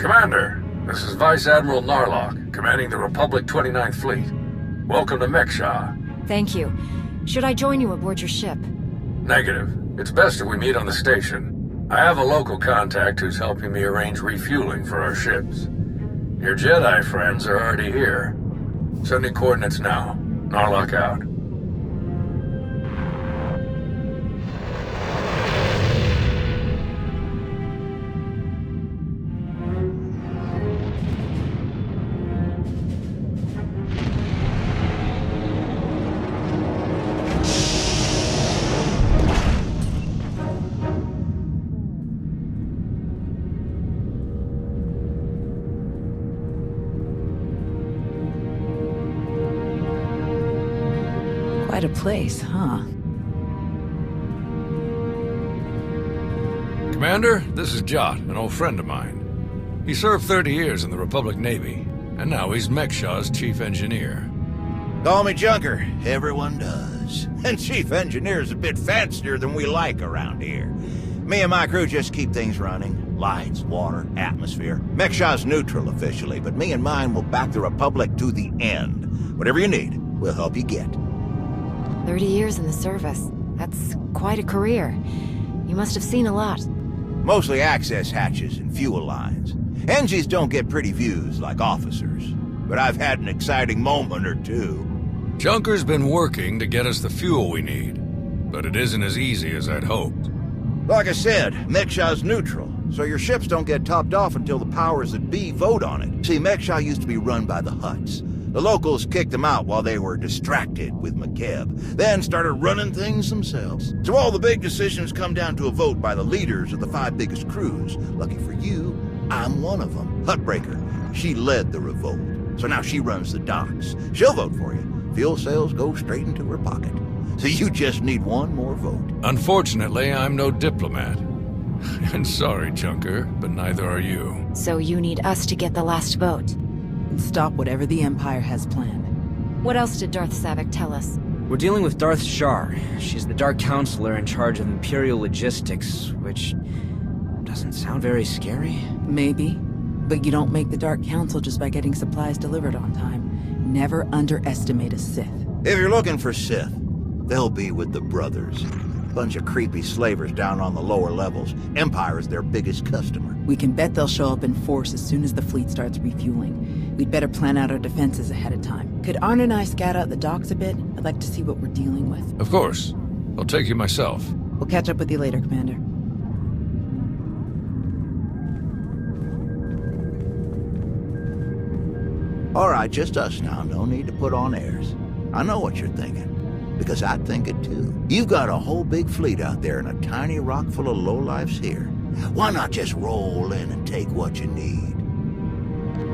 Commander, this is Vice Admiral Narlock, commanding the Republic 29th Fleet. Welcome to Mek-Sha. Thank you. Should I join you aboard your ship? Negative. It's best if we meet on the station. I have a local contact who's helping me arrange refueling for our ships. Your Jedi friends are already here. Sending coordinates now. Narlock out. Quite a place, huh? Commander, this is Jot, an old friend of mine. He served 30 years in the Republic Navy, and now he's Mek-Sha's chief engineer. Call me Junker. Everyone does. And chief engineer's a bit fancier than we like around here. Me and my crew just keep things running. Lights, water, atmosphere. Mek-Sha's neutral officially, but me and mine will back the Republic to the end. Whatever you need, we'll help you get. 30 years in the service. That's quite a career. You must have seen a lot. Mostly access hatches and fuel lines. Engies don't get pretty views like officers, but I've had an exciting moment or two. Junker's been working to get us the fuel we need, but it isn't as easy as I'd hoped. Like I said, Mek-Sha's neutral, so your ships don't get topped off until the powers that be vote on it. See, Mek-Sha used to be run by the Hutts. The locals kicked them out while they were distracted with McKeb, then started running things themselves. So all the big decisions come down to a vote by the leaders of the 5 biggest crews. Lucky for you, I'm one of them. Huttbreaker. She led the revolt, so now she runs the docks. She'll vote for you. Fuel sales go straight into her pocket. So you just need one more vote. Unfortunately, I'm no diplomat. And sorry, Junker, but neither are you. So you need us to get the last vote. And stop whatever the Empire has planned. What else did Darth Savik tell us? We're dealing with Darth Shar. She's the Dark Counselor in charge of Imperial logistics, which doesn't sound very scary. Maybe, but you don't make the Dark Council just by getting supplies delivered on time. Never underestimate a Sith. If you're looking for Sith, they'll be with the Brothers. Bunch of creepy slavers down on the lower levels. Empire is their biggest customer. We can bet they'll show up in force as soon as the fleet starts refueling. We'd better plan out our defenses ahead of time. Could Arn and I scout out the docks a bit? I'd like to see what we're dealing with. Of course. I'll take you myself. We'll catch up with you later, Commander. All right, just us now. No need to put on airs. I know what you're thinking, because I think it too. You've got a whole big fleet out there and a tiny rock full of lowlifes here. Why not just roll in and take what you need?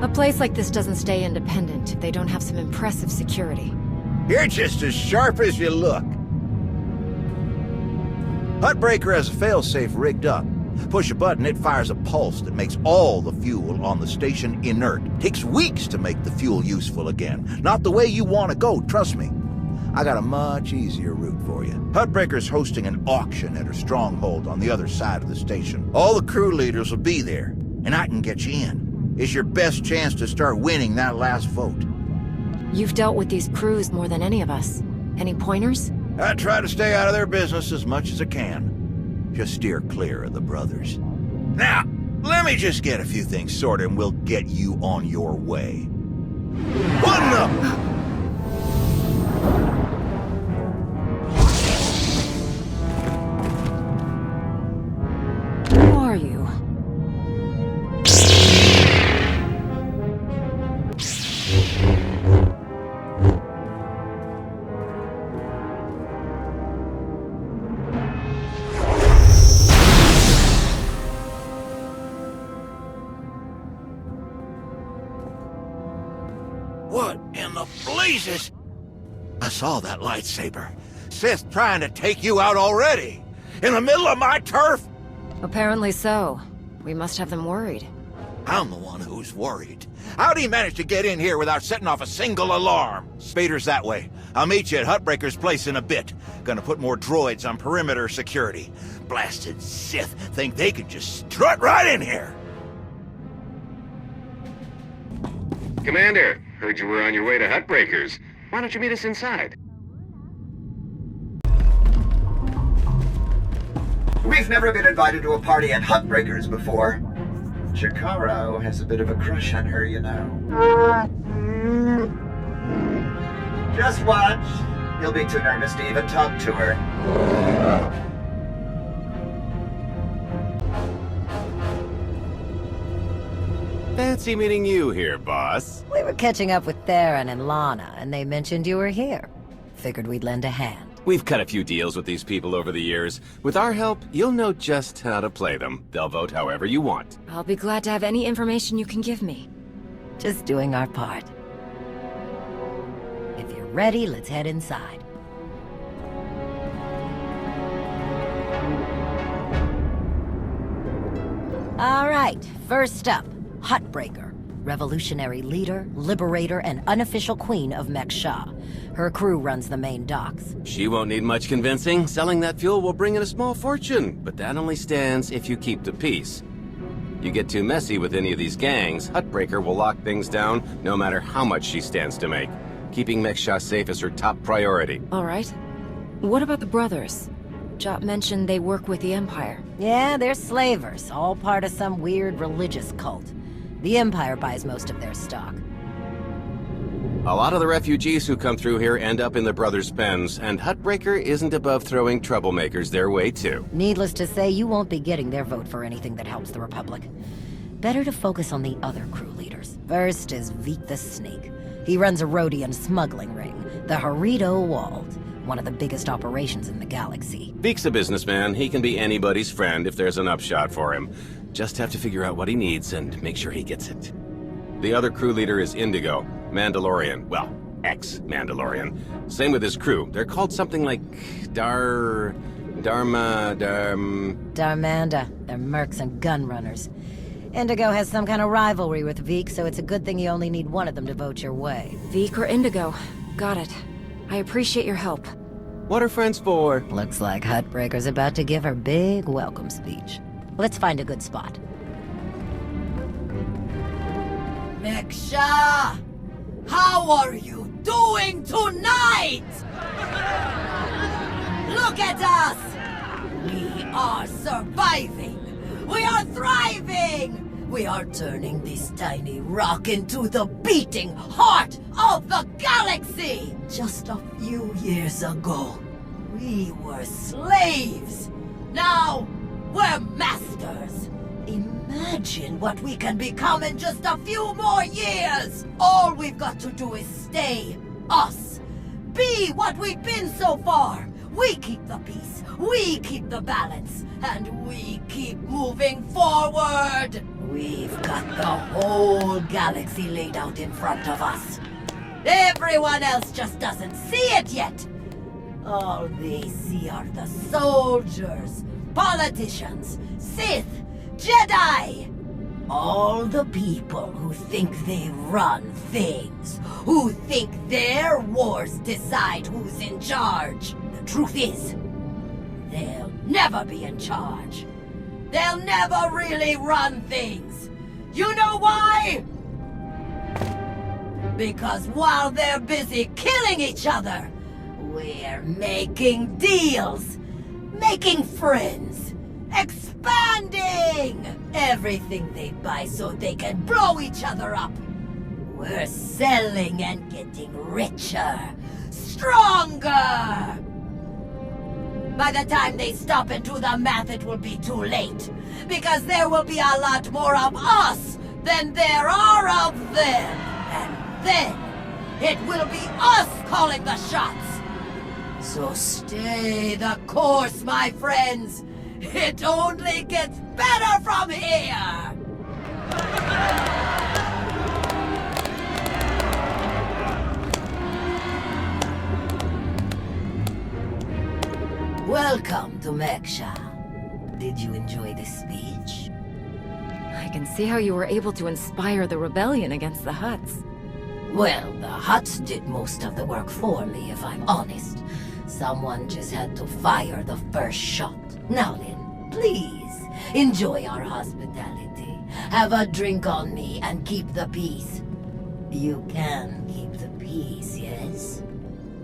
A place like this doesn't stay independent if they don't have some impressive security. You're just as sharp as you look. Huttbreaker has a failsafe rigged up. Push a button, it fires a pulse that makes all the fuel on the station inert. Takes weeks to make the fuel useful again. Not the way you want to go, trust me. I got a much easier route for you. Huttbreaker's hosting an auction at her stronghold on the other side of the station. All the crew leaders will be there, and I can get you in. It's your best chance to start winning that last vote. You've dealt with these crews more than any of us. Any pointers? I try to stay out of their business as much as I can. Just steer clear of the Brothers. Now, let me just get a few things sorted and we'll get you on your way. What the... Who are you? What in the blazes? I saw that lightsaber. Sith trying to take you out already. In the middle of my turf? Apparently so. We must have them worried. I'm the one who's worried. How'd he manage to get in here without setting off a single alarm? Spader's that way. I'll meet you at Huttbreaker's place in a bit. Gonna put more droids on perimeter security. Blasted Sith think they could just strut right in here. Commander, heard you were on your way to Hutbreakers. Why don't you meet us inside? We've never been invited to a party at Hutbreakers before. Chikaro has a bit of a crush on her, you know. Just watch. He'll be too nervous to even talk to her. Fancy meeting you here, boss. We were catching up with Theron and Lana, and they mentioned you were here. Figured we'd lend a hand. We've cut a few deals with these people over the years. With our help, you'll know just how to play them. They'll vote however you want. I'll be glad to have any information you can give me. Just doing our part. If you're ready, let's head inside. All right, first up, Hutbreaker. Revolutionary leader, liberator, and unofficial queen of Mek-Sha. Her crew runs the main docks. She won't need much convincing. Selling that fuel will bring in a small fortune, but that only stands if you keep the peace. You get too messy with any of these gangs, Hutbreaker will lock things down no matter how much she stands to make. Keeping Mek-Sha safe is her top priority. All right. What about the brothers? Jot mentioned they work with the Empire. Yeah, they're slavers, all part of some weird religious cult. The Empire buys most of their stock. A lot of the refugees who come through here end up in the brothers' pens, and Hutbreaker isn't above throwing troublemakers their way too. Needless to say, you won't be getting their vote for anything that helps the Republic. Better to focus on the other crew leaders. First is Veek the Snake. He runs a Rhodian smuggling ring, the Harrido Walled, one of the biggest operations in the galaxy. Veek's a businessman. He can be anybody's friend if there's an upshot for him. Just have to figure out what he needs and make sure he gets it. The other crew leader is Indigo, Mandalorian. Well, ex-Mandalorian. Same with his crew. They're called something like Darmanda. They're mercs and gun runners. Indigo has some kind of rivalry with Veek, so it's a good thing you only need one of them to vote your way. Veek or Indigo. Got it. I appreciate your help. What are friends for? Looks like Hutbreaker's about to give her big welcome speech. Let's find a good spot. Mek-Sha! How are you doing tonight? Look at us! We are surviving! We are thriving! We are turning this tiny rock into the beating heart of the galaxy! Just a few years ago, we were slaves. Now, we're masters. Imagine what we can become in just a few more years. All we've got to do is stay us. Be what we've been so far. We keep the peace, we keep the balance, and we keep moving forward. We've got the whole galaxy laid out in front of us. Everyone else just doesn't see it yet. All they see are the soldiers, politicians, Sith, Jedi. All the people who think they run things, who think their wars decide who's in charge. The truth is, they'll never be in charge. They'll never really run things. You know why? Because while they're busy killing each other, we're making deals, making friends, expanding everything they buy so they can blow each other up. We're selling and getting richer, stronger. By the time they stop and do the math, it will be too late. Because there will be a lot more of us than there are of them. And then, it will be us calling the shots. So stay the course, my friends. It only gets better from here. Welcome to Mek-Sha. Did you enjoy this speech? I can see how you were able to inspire the rebellion against the Hutts. Well, the Hutts did most of the work for me, if I'm honest. Someone just had to fire the first shot. Now then, please, enjoy our hospitality. Have a drink on me and keep the peace. You can keep the peace, yes?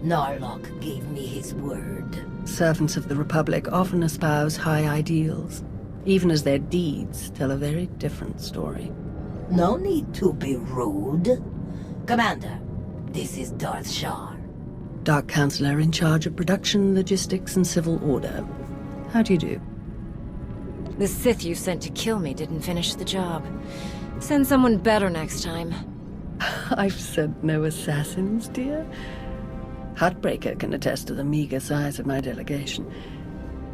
Narlock gave me his word. Servants of the Republic often espouse high ideals, even as their deeds tell a very different story. No need to be rude. Commander, this is Darth Shar. Dark Counselor in charge of production, logistics, and civil order. How do you do? The Sith you sent to kill me didn't finish the job. Send someone better next time. I've sent no assassins, dear. Heartbreaker can attest to the meager size of my delegation.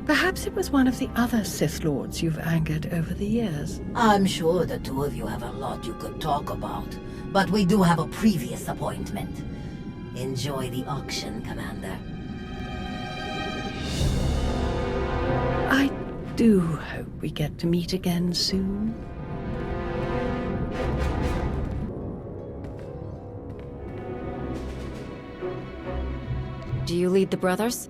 Perhaps it was one of the other Sith Lords you've angered over the years. I'm sure the two of you have a lot you could talk about, but we do have a previous appointment. Enjoy the auction, Commander. I do hope we get to meet again soon. Do you lead the brothers?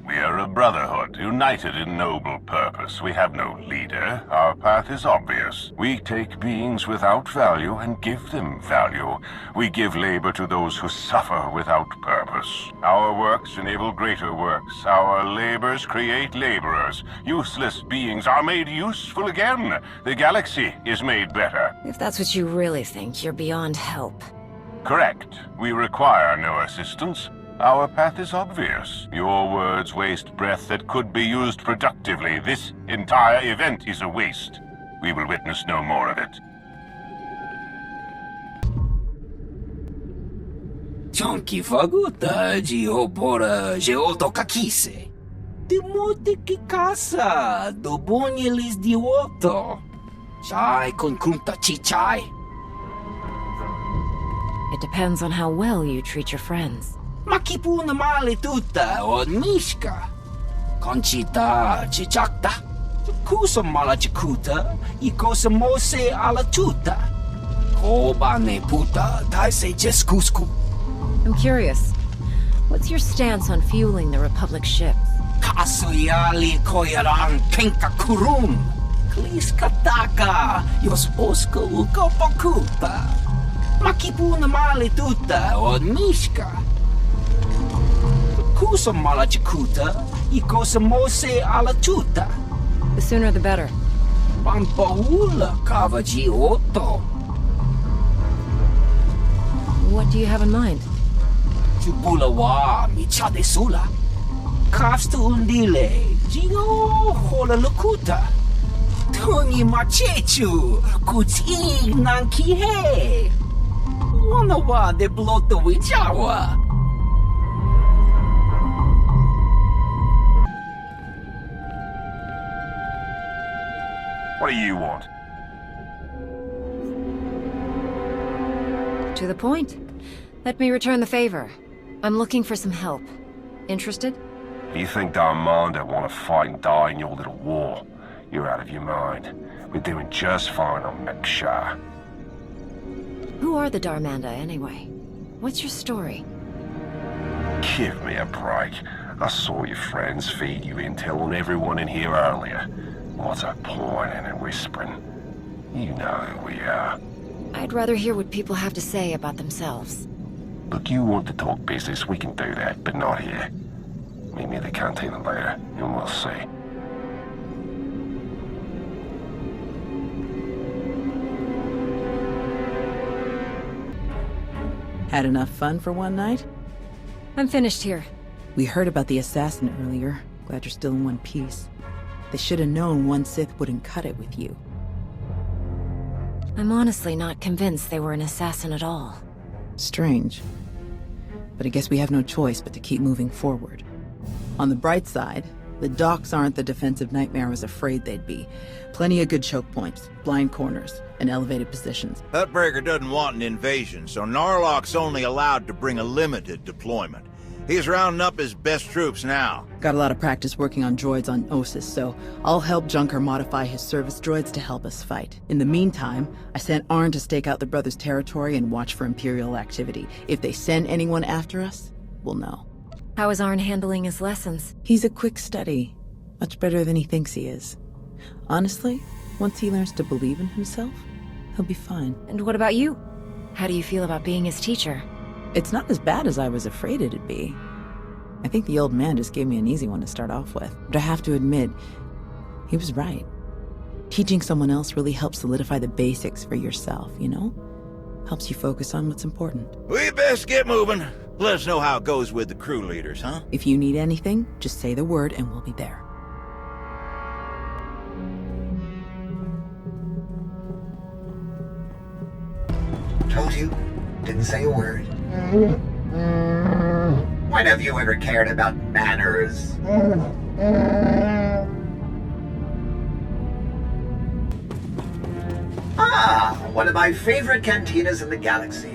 We are a brotherhood, united in noble purpose. We have no leader. Our path is obvious. We take beings without value and give them value. We give labor to those who suffer without purpose. Our works enable greater works. Our labors create laborers. Useless beings are made useful again. The galaxy is made better. If that's what you really think, you're beyond help. Correct. We require no assistance. Our path is obvious. Your words waste breath that could be used productively. This entire event is a waste. We will witness no more of it. Chonky faguta geopora geotokakise. Demote que casa do bonyelis di otto. Chai con kunta chichai. It depends on how well you treat your friends. Makipuna male tutta od mishka. Conchita chichakta. Kusa mala chikuta. Ikosa mose ala tuta. Kobane puta taise jeskusku. I'm curious. What's your stance on fueling the Republic ships? Kasuyali koyaran kenka kurum. Kliskataka yos oska ukopakuta. Makipuna male tutta od mishka. Kusa mala chikuta, ikosa mose ala tuta. The sooner the better. Pampaula kavaji otto. What do you have in mind? Chupula wa michade sula. Kafsta undile, jingo hola lukuta. Tungi machechu, kuti nanki he. Wana wa de bloto wijawa. What do you want? To the point. Let me return the favor. I'm looking for some help. Interested? You think Darmanda want to fight and die in your little war? You're out of your mind. We're doing just fine on Mek-Sha. Who are the Darmanda, anyway? What's your story? Give me a break. I saw your friends feed you intel on everyone in here earlier. What's a pointing and whispering? You know who we are. I'd rather hear what people have to say about themselves. Look, you want to talk business, we can do that, but not here. Meet me at the cantina later, and we'll see. Had enough fun for one night? I'm finished here. We heard about the assassin earlier. Glad you're still in one piece. They should have known one Sith wouldn't cut it with you. I'm honestly not convinced they were an assassin at all. Strange. But I guess we have no choice but to keep moving forward. On the bright side, the docks aren't the defensive nightmare I was afraid they'd be. Plenty of good choke points, blind corners, and elevated positions. Huttbreaker doesn't want an invasion, so Narlock's only allowed to bring a limited deployment. He's rounding up his best troops now. Got a lot of practice working on droids on Ossus, so I'll help Junker modify his service droids to help us fight. In the meantime, I sent Arn to stake out the brothers' territory and watch for Imperial activity. If they send anyone after us, we'll know. How is Arn handling his lessons? He's a quick study. Much better than he thinks he is. Honestly, once he learns to believe in himself, he'll be fine. And what about you? How do you feel about being his teacher? It's not as bad as I was afraid it'd be. I think the old man just gave me an easy one to start off with. But I have to admit, he was right. Teaching someone else really helps solidify the basics for yourself, you know? Helps you focus on what's important. We best get moving. Let us know how it goes with the crew leaders, huh? If you need anything, just say the word and we'll be there. Told you. Didn't say a word. When have you ever cared about manners? Ah, one of my favorite cantinas in the galaxy.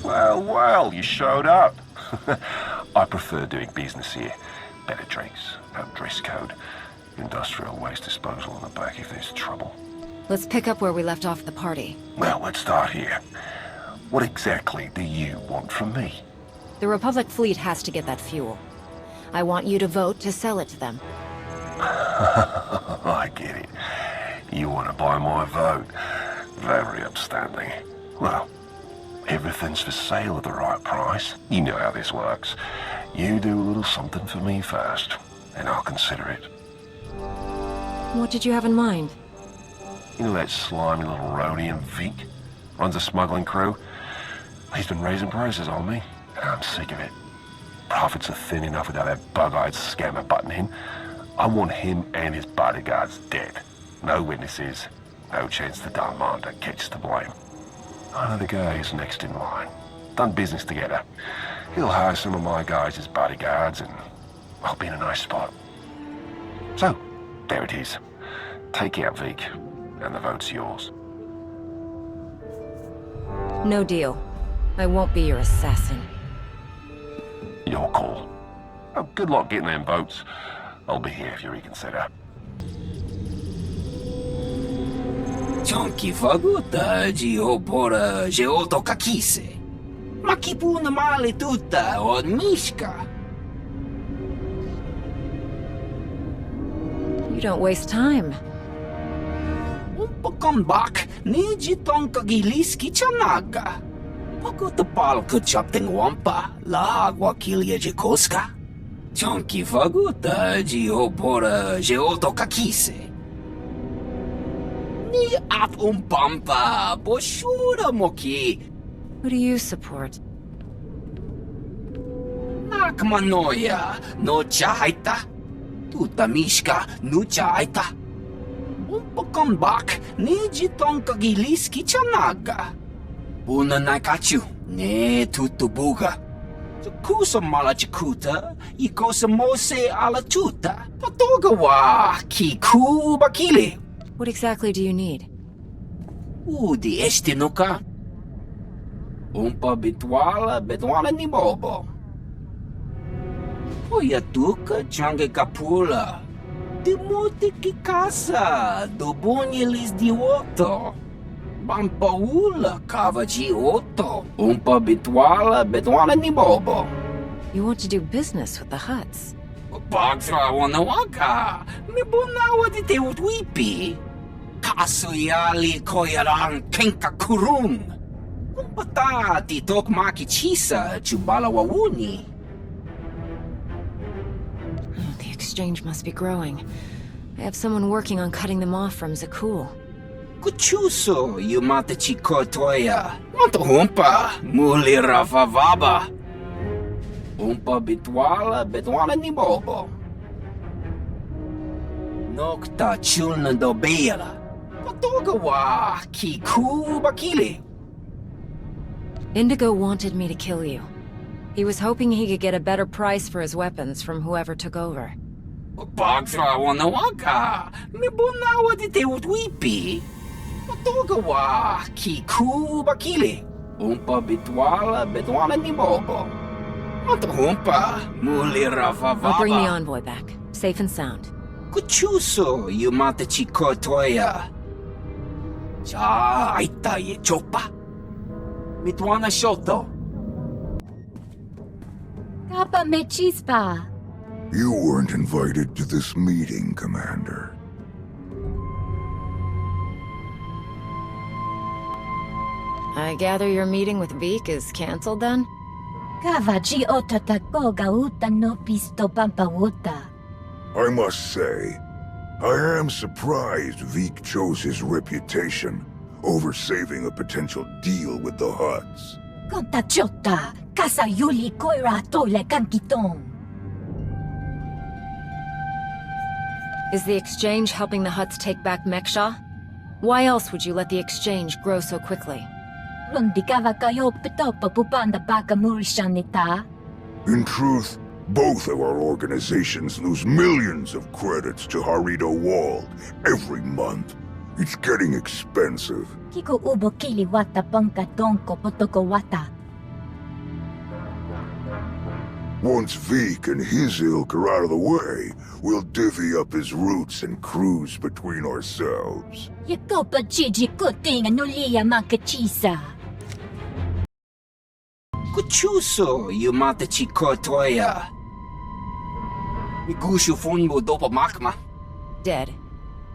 Well, well, you showed up. I prefer doing business here. Better drinks, no dress code, industrial waste disposal on the back if there's trouble. Let's pick up where we left off at the party. Well, let's start here. What exactly do you want from me? The Republic fleet has to get that fuel. I want you to vote to sell it to them. I get it. You want to buy my vote. Very upstanding. Well, everything's for sale at the right price. You know how this works. You do a little something for me first, and I'll consider it. What did you have in mind? You know that slimy little roadie in Vic? Runs a smuggling crew? He's been raising prices on me, and I'm sick of it. Profits are thin enough without that bug-eyed scammer butting in. I want him and his bodyguards dead. No witnesses, no chance the Darmander gets to blame. I know the guy who's next in line. Done business together. He'll hire some of my guys as bodyguards, and I'll be in a nice spot. So, there it is. Take out Vic, and the vote's yours. No deal. I won't be your assassin. Your call. Oh, good luck getting them votes. I'll be here if you reconsider. Chonky faguta gio pora geoto kakise. Makipuna male tutta od mishka. You don't waste time. Umpakombak niji tonka giliski chanaga. Pakutapal kuchapting wampa la agua kilia jikoska. Chonky faguta gio pora geoto kakise. Ni at umpampa boshura moki. Who do you support? Nakmanoya no chaita. Tuta mishka no chaita. Umpakombak niji tonka giliski chanaga. Puna nakachu ne tutubuga. Kusa malachikuta, ikosa mose ala tuta. Patogawa kiku bakile. What exactly do you need? Udi estinuka. Umpa bitwala ni bobo. Oyatuka change kapula. Dimuti kikasa, dobunyelis dioto. Bampaula kavaji oto. Umpa bitwala ni bobo. You want to do business with the Hutts? Bagsra wanawaka. Mibunawa di te utwipi. Kasuyali koyarang kenka kurung. Kumpata ti tokmaki chisa chubala wawuni. The exchange must be growing. I have someone working on cutting them off from Zakul. Kuchuso yumata chikotoya. Wanto humpa muli ravavaba. Umpa bitwala ni bobo. Nokta chulna dobela. Patogawa kiku bakile. Indigo wanted me to kill you. He was hoping he could get a better price for his weapons from whoever took over. Bagsra wanawaka. Mibunawa di te utwipi. Patogawa kiku bakile. Umpa bitwala ni bobo. Humpa muli ravavaba. I'll bring the envoy back, safe and sound. Kuchuso yumata chikotoya. Cha aita ye chopa. Mitwana shoto. Kappa me chispa. You weren't invited to this meeting, Commander. I gather your meeting with Veek is cancelled then? Kavaji otatakoga uta no pisto pampawuta. I must say, I am surprised Veek chose his reputation over saving a potential deal with the Hutts. Kontachota, kasayuli koira tole kankitong. Is the exchange helping the Hutts take back Mek-Sha? Why else would you let the exchange grow so quickly? Rundikava kayo pitopa pupanda baka murishanita. In truth, both of our organizations lose millions of credits to Harrido Wald every month. It's getting expensive. Kiko ubo kili wata pangka tonko potoko wata. Once Veek and his ilk are out of the way, we'll divvy up his routes and cruise between ourselves. Yakopa Gigi kutinga nulia makachisa. Kuchuso, yumata chikotoya. Migushu funmo dopa makma. Dead.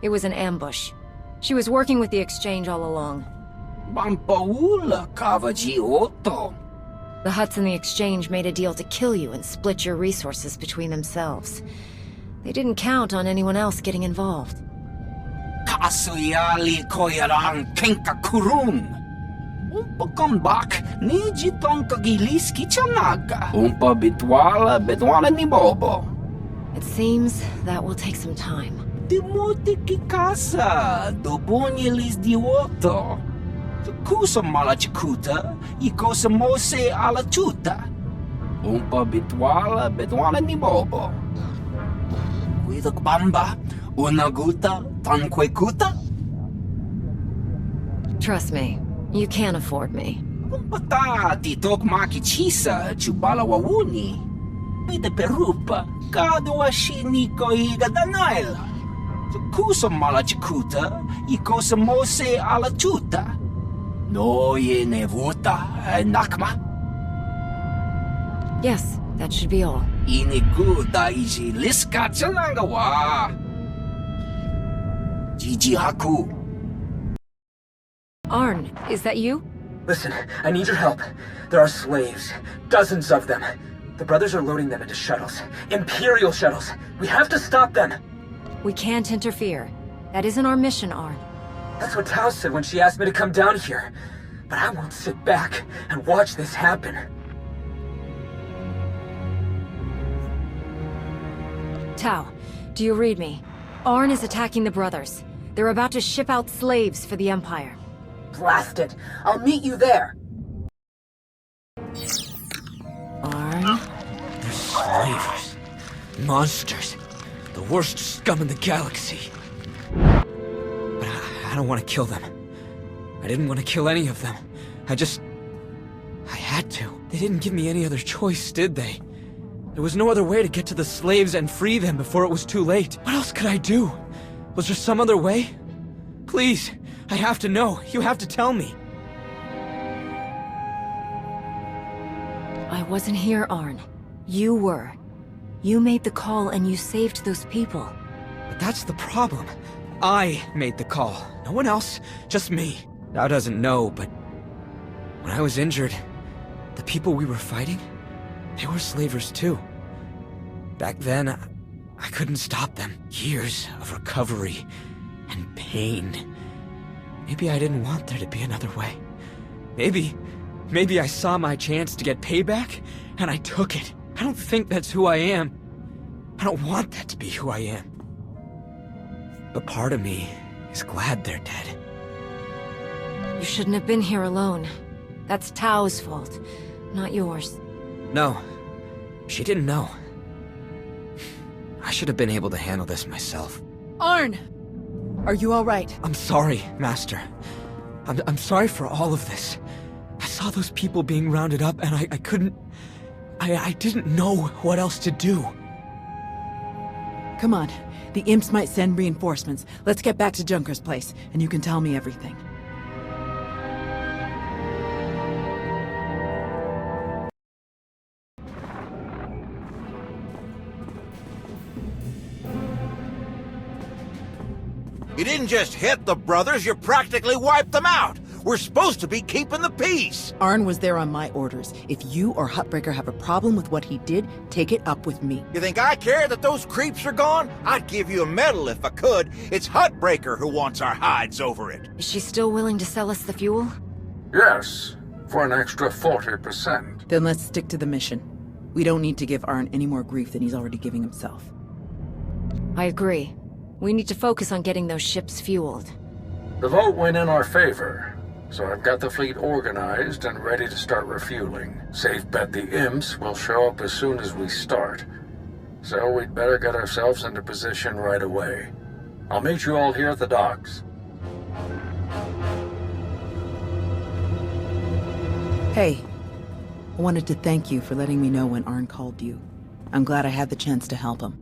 It was an ambush. She was working with the exchange all along. Bampaula kavaji oto. The Hutts and the exchange made a deal to kill you and split your resources between themselves. They didn't count on anyone else getting involved. Kasuyali koyaran kenka kurun. Umpa comeback, niji tonka giliski chanaka. Umpa bitwala ni bobo. It seems that will take some time. Dimuti kikasa, dobonyelis dioto. Kusa malachikuta, ikosa mose alachuta. Umpa bitwala ni bobo. Kuidak bamba, unaguta, tanquekuta. Trust me, you can't afford me. Umpata titok makichisa, chubala wawuni. Pite perupa, kadwa shiniko iga danaila. Kusa malachikuta, ikosa mose alachuta. No ye nevuta, nakma. Yes, that should be all. Iniguda iji liska chananga wa. Jiji haku. Arn, is that you? Listen, I need your help. There are slaves. Dozens of them. The brothers are loading them into shuttles. Imperial shuttles. We have to stop them. We can't interfere. That isn't our mission, Arn. That's what Tao said when she asked me to come down here. But I won't sit back and watch this happen. Tao, do you read me? Arn is attacking the brothers. They're about to ship out slaves for the Empire. Blast it! I'll meet you there! Arn? They're slavers. Monsters. The worst scum in the galaxy. But I don't want to kill them. I didn't want to kill any of them. I had to. They didn't give me any other choice, did they? There was no other way to get to the slaves and free them before it was too late. What else could I do? Was there some other way? Please, I have to know. You have to tell me. I wasn't here, Arn. You were. You made the call and you saved those people. But that's the problem. I made the call. No one else, just me. Tao doesn't know, but when I was injured, the people we were fighting, they were slavers too. Back then, I couldn't stop them. Years of recovery and pain. Maybe I didn't want there to be another way. Maybe I saw my chance to get payback, and I took it. I don't think that's who I am. I don't want that to be who I am. But part of me is glad they're dead. You shouldn't have been here alone. That's Tao's fault, not yours. No, she didn't know. I should have been able to handle this myself. Arn! Are you all right? I'm sorry, Master. I'm sorry for all of this. I saw those people being rounded up and I couldn't... I didn't know what else to do. Come on. The imps might send reinforcements. Let's get back to Junker's place, and you can tell me everything. You didn't just hit the brothers, you practically wiped them out. We're supposed to be keeping the peace! Arn was there on my orders. If you or Huttbreaker have a problem with what he did, take it up with me. You think I care that those creeps are gone? I'd give you a medal if I could. It's Huttbreaker who wants our hides over it. Is she still willing to sell us the fuel? Yes, for an extra 40%. Then let's stick to the mission. We don't need to give Arn any more grief than he's already giving himself. I agree. We need to focus on getting those ships fueled. The vote went in our favor, so I've got the fleet organized and ready to start refueling. Safe bet the imps will show up as soon as we start. So we'd better get ourselves into position right away. I'll meet you all here at the docks. Hey, I wanted to thank you for letting me know when Arn called you. I'm glad I had the chance to help him.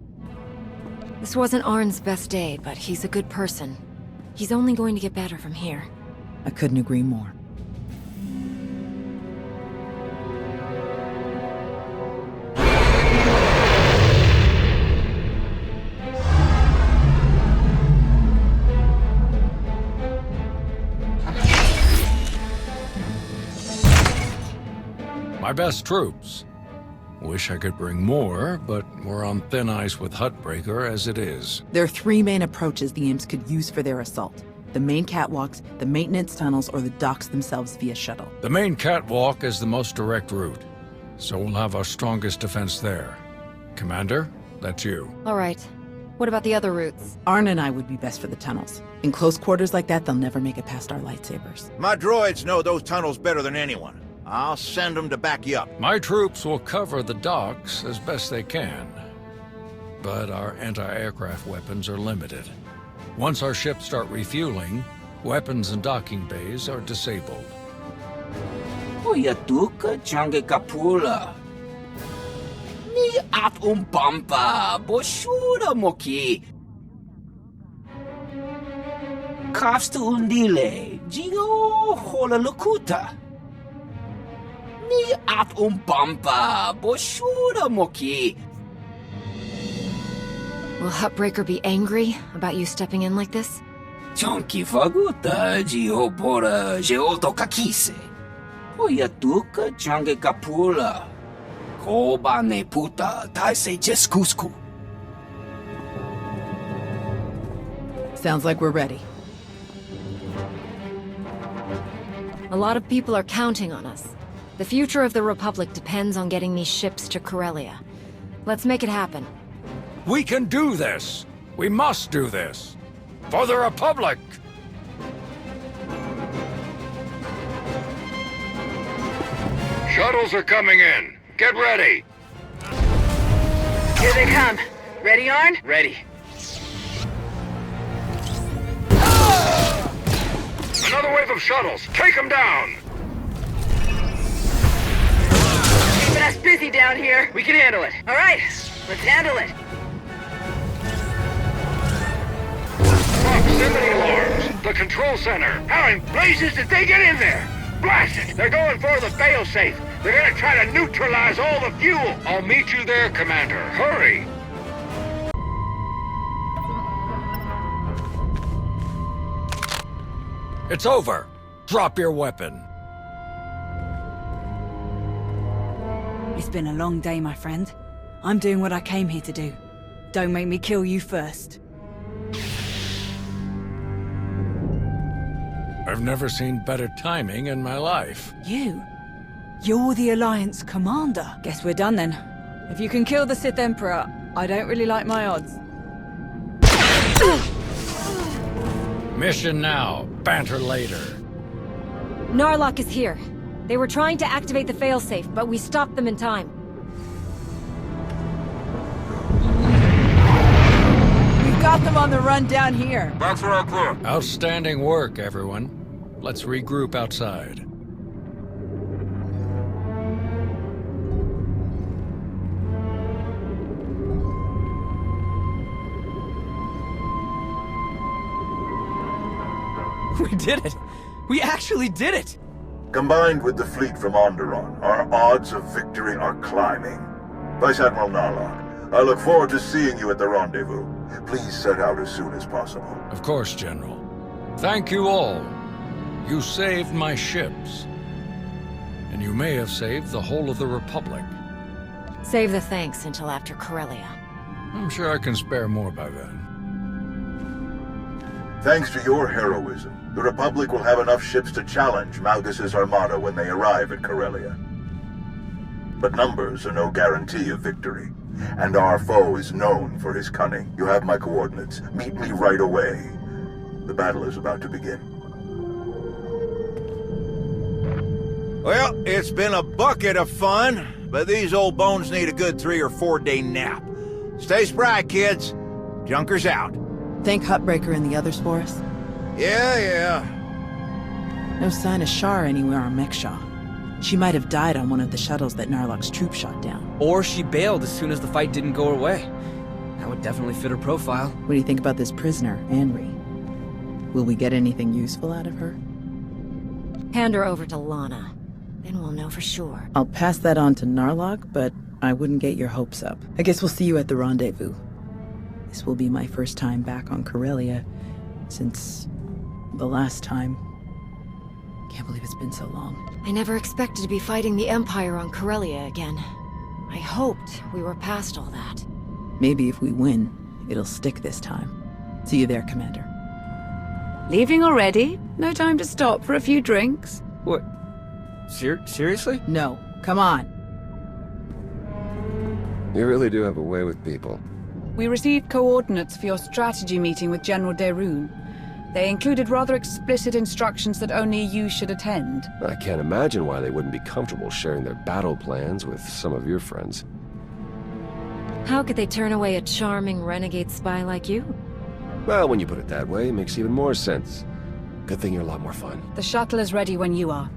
This wasn't Arn's best day, but he's a good person. He's only going to get better from here. I couldn't agree more. My best troops. Wish I could bring more, but we're on thin ice with Huttbreaker as it is. There are three main approaches the imps could use for their assault. The main catwalks, the maintenance tunnels, or the docks themselves via shuttle. The main catwalk is the most direct route, so we'll have our strongest defense there. Commander, that's you. All right. What about the other routes? Arn and I would be best for the tunnels. In close quarters like that, they'll never make it past our lightsabers. My droids know those tunnels better than anyone. I'll send them to back you up. My troops will cover the docks as best they can, but our anti-aircraft weapons are limited. Once our ships start refueling, weapons and docking bays are disabled. Oyatuka change kapula. Ni at umpampa boshura moki. Kafstu undile, jigo hola lukuta. Ni at umpampa boshura moki. Will Huttbreaker be angry about you stepping in like this? Chonki faguta jiopora jeotokakise. Oyatuka change kapula. Kobane puta taise jeskusku. Sounds like we're ready. A lot of people are counting on us. The future of the Republic depends on getting these ships to Corellia. Let's make it happen. We can do this! We must do this! For the Republic! Shuttles are coming in. Get ready. Here they come. Ready, Arn? Ready. Another wave of shuttles. Take them down. Keeping us busy down here. We can handle it. All right, let's handle it. Proximity alarms. The control center. How in blazes did they get in there? Blast it! They're going for the failsafe. They're gonna try to neutralize all the fuel. I'll meet you there, Commander. Hurry! It's over! Drop your weapon! It's been a long day, my friend. I'm doing what I came here to do. Don't make me kill you first. I've never seen better timing in my life. You're the Alliance commander. Guess we're done then. If you can kill the Sith Emperor, I don't really like my odds. Mission now, banter later. Narlock is here. They were trying to activate the failsafe, but we stopped them in time. We've got them on the run down here. That's right, clear. Outstanding work, everyone. Let's regroup outside. We did it! We actually did it! Combined with the fleet from Onderon, our odds of victory are climbing. Vice Admiral Narlock, I look forward to seeing you at the rendezvous. Please set out as soon as possible. Of course, General. Thank you all. You saved my ships. And you may have saved the whole of the Republic. Save the thanks until after Corellia. I'm sure I can spare more by then. Thanks to your heroism, the Republic will have enough ships to challenge Malgus's armada when they arrive at Corellia. But numbers are no guarantee of victory, and our foe is known for his cunning. You have my coordinates. Meet me right away. The battle is about to begin. Well, it's been a bucket of fun, but these old bones need a good 3 or 4 day nap. Stay spry, kids. Junker's out. Think Huttbreaker and the others for us? Yeah. No sign of Shar anywhere on Mek-Sha. She might have died on one of the shuttles that Narlock's troop shot down. Or she bailed as soon as the fight didn't go her way. That would definitely fit her profile. What do you think about this prisoner, Anri? Will we get anything useful out of her? Hand her over to Lana. Then we'll know for sure. I'll pass that on to Narlock, but I wouldn't get your hopes up. I guess we'll see you at the rendezvous. This will be my first time back on Corellia since the last time. Can't believe it's been so long. I never expected to be fighting the Empire on Corellia again. I hoped we were past all that. Maybe if we win, it'll stick this time. See you there, Commander. Leaving already? No time to stop for a few drinks? What? Seriously? No. Come on. You really do have a way with people. We received coordinates for your strategy meeting with General Derun. They included rather explicit instructions that only you should attend. I can't imagine why they wouldn't be comfortable sharing their battle plans with some of your friends. How could they turn away a charming renegade spy like you? Well, when you put it that way, it makes even more sense. Good thing you're a lot more fun. The shuttle is ready when you are.